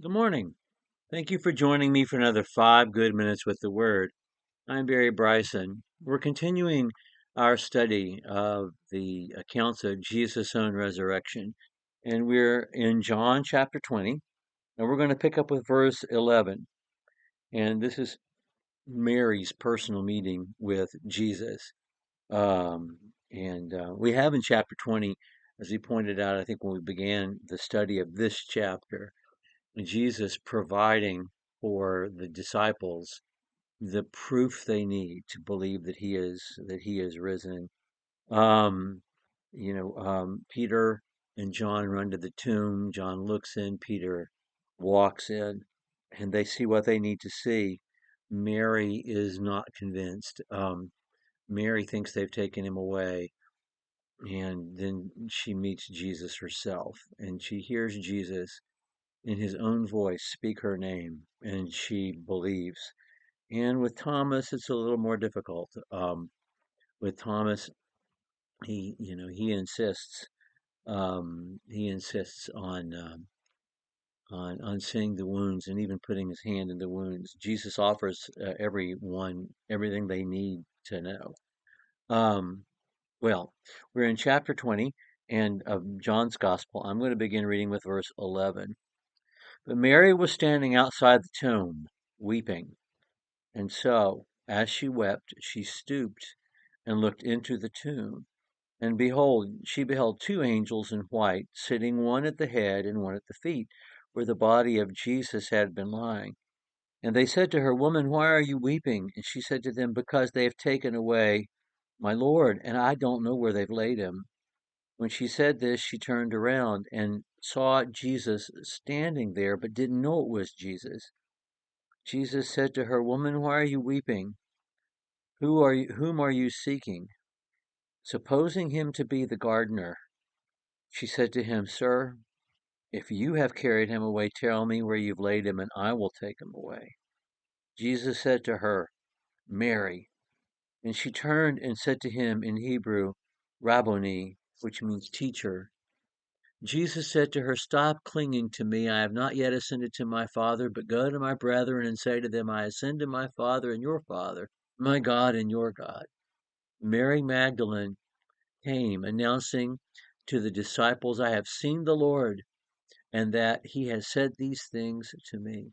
Good morning. Thank you for joining me for another 5 good minutes with the Word. I'm Barry Bryson. We're continuing our study of the accounts of Jesus' own resurrection, and we're in John chapter 20, and we're going to pick up with verse 11. And this is Mary's personal meeting with Jesus. We have in chapter 20, as he pointed out, I think when we began the study of this chapter, Jesus providing for the disciples the proof they need to believe that he is risen. Um, Peter and John run to the tomb. John looks in. Peter walks in, and they see what they need to see. Mary is not convinced. Mary thinks they've taken him away, and then she meets Jesus herself, and she hears Jesus in his own voice speak her name, and she believes. And with Thomas, it's a little more difficult. With Thomas, he insists on seeing the wounds and even putting his hand in the wounds. Jesus offers everyone everything they need to know. Um, well, we're in chapter 20 and of John's Gospel. I'm going to begin reading with verse 11. But Mary was standing outside the tomb, weeping. And so, as she wept, she stooped and looked into the tomb. And behold, she beheld two angels in white, sitting one at the head and one at the feet, where the body of Jesus had been lying. And they said to her, Woman, why are you weeping? And she said to them, Because they have taken away my Lord, and I don't know where they've laid him. When she said this, she turned around and saw Jesus standing there, but didn't know it was Jesus. Jesus said to her, Woman, why are you weeping? Whom are you seeking? Supposing him to be the gardener, she said to him, Sir, if you have carried him away, tell me where you've laid him, and I will take him away. Jesus said to her, Mary. And she turned and said to him in Hebrew, Rabboni, which means teacher. Jesus said to her, Stop clinging to me. I have not yet ascended to my Father, but go to my brethren and say to them, I ascend to my Father and your Father, my God and your God. Mary Magdalene came, announcing to the disciples, I have seen the Lord, and that he has said these things to me.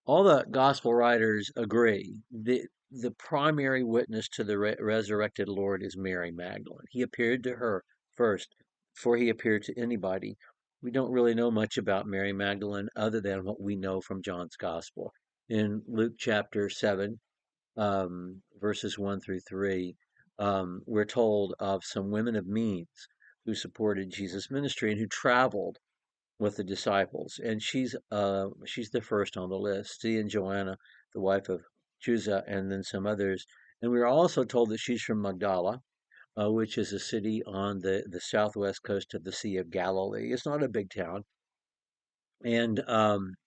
All the gospel writers agree. The primary witness to the resurrected Lord is Mary Magdalene. He appeared to her first before he appeared to anybody. We don't really know much about Mary Magdalene other than what we know from John's gospel. In Luke chapter 7, verses 1 through 3, we're told of some women of means who supported Jesus' ministry and who traveled with the disciples. And she's the first on the list. She and Joanna, the wife of Chuza, and then some others. And we are also told that she's from Magdala, which is a city on the southwest coast of the Sea of Galilee. It's not a big town. And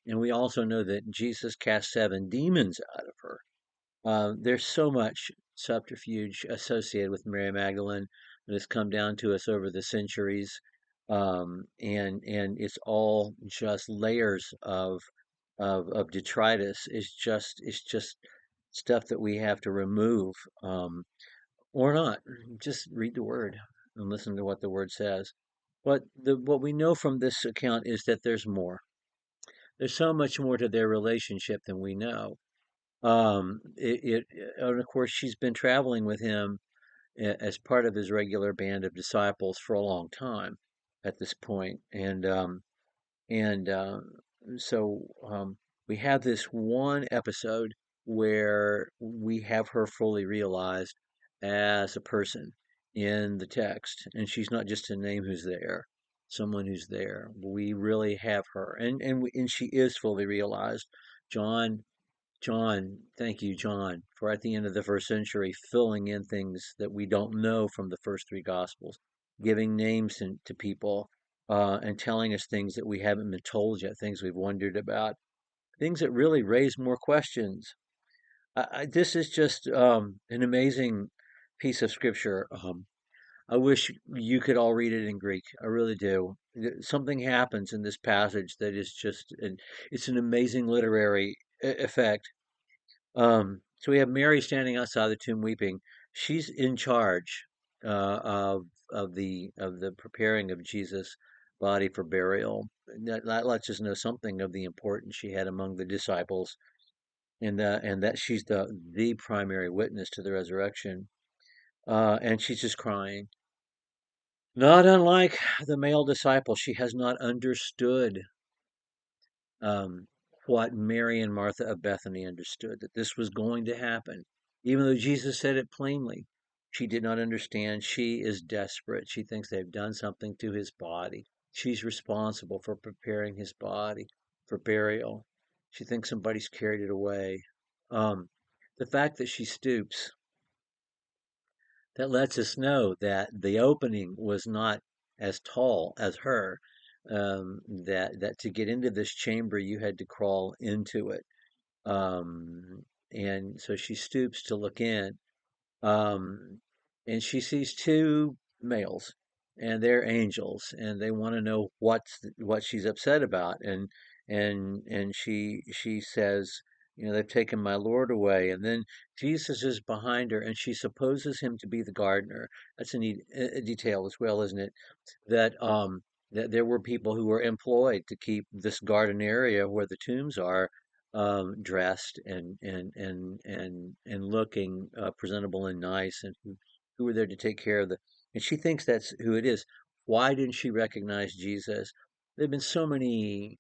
we also know that Jesus cast 7 demons out of her. There's so much subterfuge associated with Mary Magdalene that has come down to us over the centuries, and it's all just layers of detritus. It's just stuff that we have to remove, or not. Just read the word and listen to what the word says. What we know from this account is that there's more. There's so much more to their relationship than we know. And of course, she's been traveling with him as part of his regular band of disciples for a long time at this point. And so we have this one episode where we have her fully realized as a person in the text, and she's not just a name who's there, someone who's there. We really have her, and she is fully realized. John John, thank you, John, for at the end of the first century filling in things that we don't know from the first three gospels, giving names to people, and telling us things that we haven't been told yet, things we've wondered about, things that really raise more questions. This is just an amazing piece of scripture. I wish you could all read it in Greek. I really do. Something happens in this passage that is just, it's an amazing literary effect. So we have Mary standing outside the tomb weeping. She's in charge of the preparing of Jesus' body for burial. That lets us know something of the importance she had among the disciples, and that she's the primary witness to the resurrection. And she's just crying. Not unlike the male disciple, she has not understood um, what Mary and Martha of Bethany understood, that this was going to happen. Even though Jesus said it plainly, she did not understand. She is desperate. She thinks they've done something to his body. She's responsible for preparing his body for burial. She thinks somebody's carried it away. Um, the fact that she stoops, that lets us know that the opening was not as tall as her. That to get into this chamber, you had to crawl into it. And so she stoops to look in, um, and she sees two males, and they're angels, and they want to know what she's upset about, and she says, they've taken my Lord away, and then Jesus is behind her, and she supposes him to be the gardener. That's a neat detail as well, isn't it? That that there were people who were employed to keep this garden area where the tombs are dressed and looking presentable and nice, and who were there to take care of the. And she thinks that's who it is. Why didn't she recognize Jesus? There have been so many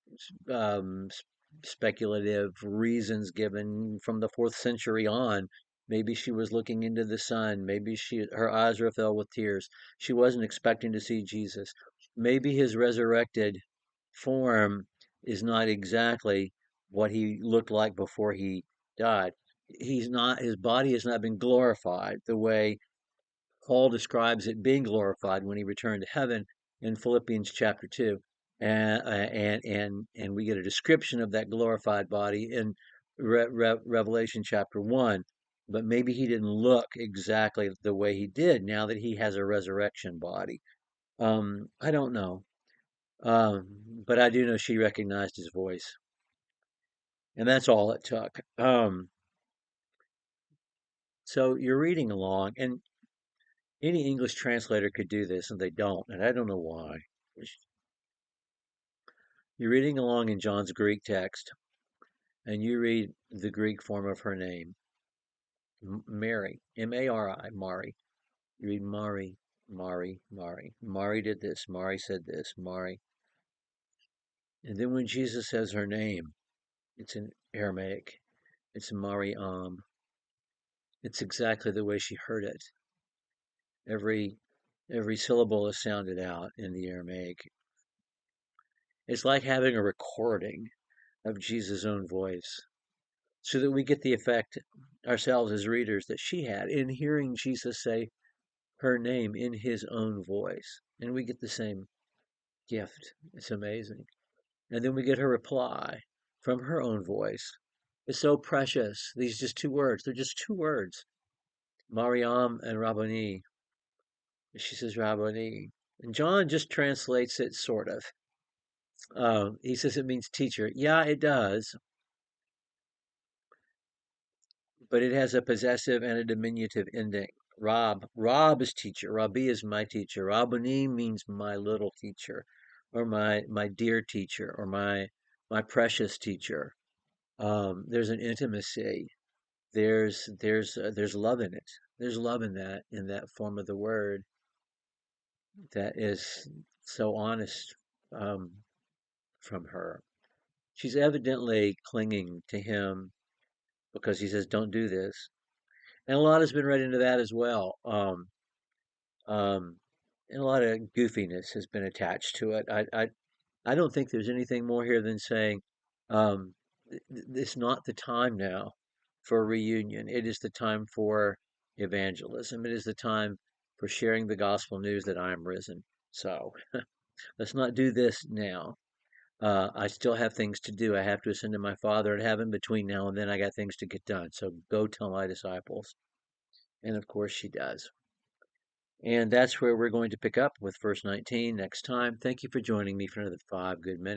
speculative reasons given from the fourth century on. Maybe she was looking into the sun. Maybe her eyes were filled with tears. She wasn't expecting to see Jesus. Maybe his resurrected form is not exactly what he looked like before he died. He's not, his body has not been glorified the way Paul describes it being glorified when he returned to heaven in Philippians chapter 2. And we get a description of that glorified body in Revelation chapter 1. But maybe he didn't look exactly the way he did now that he has a resurrection body. I don't know. But I do know she recognized his voice, and that's all it took. So you're reading along, and any English translator could do this, and they don't, and I don't know why. You're reading along in John's Greek text, and you read the Greek form of her name, Mary, Mari, Mari. You read Mari, Mari, Mari. Mari did this, Mari said this, Mari. And then when Jesus says her name, it's in Aramaic, it's Mariam. It's exactly the way she heard it. Every every syllable is sounded out in the Aramaic. It's like having a recording of Jesus' own voice, so that we get the effect ourselves as readers that she had in hearing Jesus say her name in his own voice. And we get the same gift. It's amazing. And then we get her reply from her own voice. It's so precious. These just two words. They're just two words. Mariam and Rabboni. She says Rabboni. And John just translates it sort of. He says it means teacher. Yeah, it does, but it has a possessive and a diminutive ending. Rob is teacher. Rabbi is my teacher. Rabboni means my little teacher, or my dear teacher, or my precious teacher. There's an intimacy. There's love in it. There's love in that form of the word that is so honest um, from her. She's evidently clinging to him because he says, "Don't do this," and a lot has been read into that as well. Um, and a lot of goofiness has been attached to it. I don't think there's anything more here than saying, um, it's not the time now for a reunion. It is the time for evangelism. It is the time for sharing the gospel news that I am risen. So let's not do this now. I still have things to do. I have to ascend to my Father in heaven between now and then. I got things to get done. So go tell my disciples. And of course she does. And that's where we're going to pick up with verse 19 next time. Thank you for joining me for another 5 good minutes.